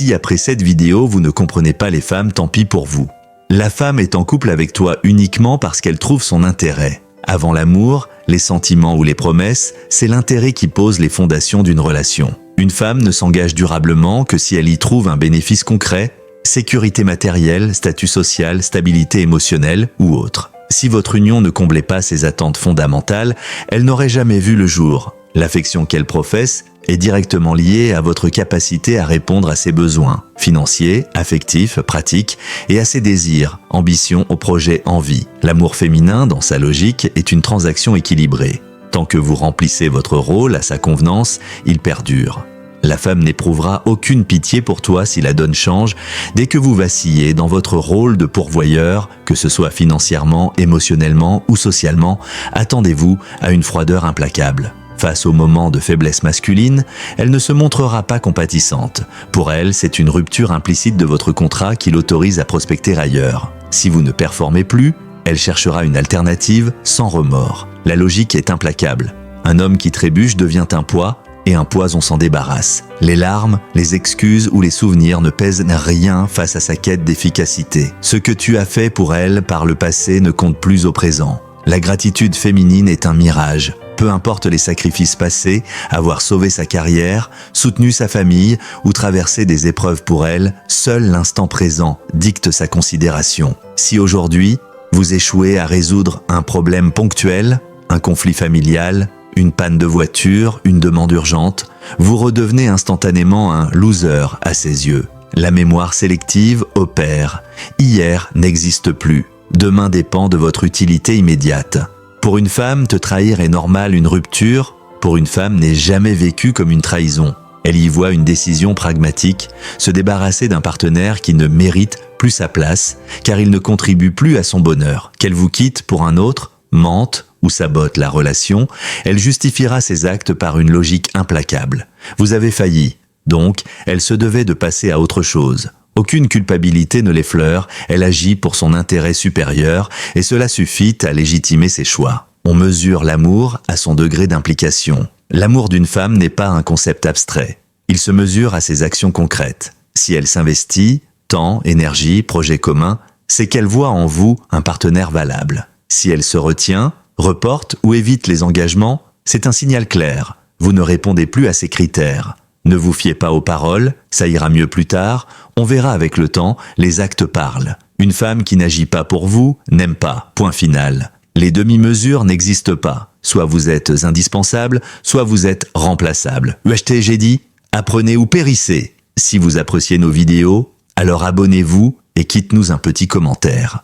Si après cette vidéo vous ne comprenez pas les femmes, tant pis pour vous. La femme est en couple avec toi uniquement parce qu'elle trouve son intérêt. Avant l'amour, les sentiments ou les promesses, c'est l'intérêt qui pose les fondations d'une relation. Une femme ne s'engage durablement que si elle y trouve un bénéfice concret, sécurité matérielle, statut social, stabilité émotionnelle ou autre. Si votre union ne comblait pas ces attentes fondamentales, elle n'aurait jamais vu le jour. L'affection qu'elle professe est directement liée à votre capacité à répondre à ses besoins financiers, affectifs, pratiques et à ses désirs, ambitions aux projets en vie. L'amour féminin, dans sa logique, est une transaction équilibrée. Tant que vous remplissez votre rôle à sa convenance, il perdure. La femme n'éprouvera aucune pitié pour toi si la donne change dès que vous vacillez dans votre rôle de pourvoyeur, que ce soit financièrement, émotionnellement ou socialement. Attendez-vous à une froideur implacable. Face aux moments de faiblesse masculine, elle ne se montrera pas compatissante. Pour elle, c'est une rupture implicite de votre contrat qui l'autorise à prospecter ailleurs. Si vous ne performez plus, elle cherchera une alternative sans remords. La logique est implacable. Un homme qui trébuche devient un poids, et un poids on s'en débarrasse. Les larmes, les excuses ou les souvenirs ne pèsent rien face à sa quête d'efficacité. Ce que tu as fait pour elle par le passé ne compte plus au présent. La gratitude féminine est un mirage. Peu importe les sacrifices passés, avoir sauvé sa carrière, soutenu sa famille ou traversé des épreuves pour elle, seul l'instant présent dicte sa considération. Si aujourd'hui, vous échouez à résoudre un problème ponctuel, un conflit familial, une panne de voiture, une demande urgente, vous redevenez instantanément un loser à ses yeux. La mémoire sélective opère. Hier n'existe plus. Demain dépend de votre utilité immédiate. Pour une femme, te trahir est normal, une rupture, pour une femme, n'est jamais vécue comme une trahison. Elle y voit une décision pragmatique, se débarrasser d'un partenaire qui ne mérite plus sa place, car il ne contribue plus à son bonheur. Qu'elle vous quitte pour un autre, mente ou sabote la relation, elle justifiera ses actes par une logique implacable. Vous avez failli, donc elle se devait de passer à autre chose. Aucune culpabilité ne l'effleure, elle agit pour son intérêt supérieur et cela suffit à légitimer ses choix. On mesure l'amour à son degré d'implication. L'amour d'une femme n'est pas un concept abstrait. Il se mesure à ses actions concrètes. Si elle s'investit, temps, énergie, projet commun, c'est qu'elle voit en vous un partenaire valable. Si elle se retient, reporte ou évite les engagements, c'est un signal clair. Vous ne répondez plus à ces critères. Ne vous fiez pas aux paroles, ça ira mieux plus tard, on verra avec le temps, les actes parlent. Une femme qui n'agit pas pour vous n'aime pas, point final. Les demi-mesures n'existent pas. Soit vous êtes indispensable, soit vous êtes remplaçable. UHT, j'ai dit, apprenez ou périssez. Si vous appréciez nos vidéos, alors abonnez-vous et quitte-nous un petit commentaire.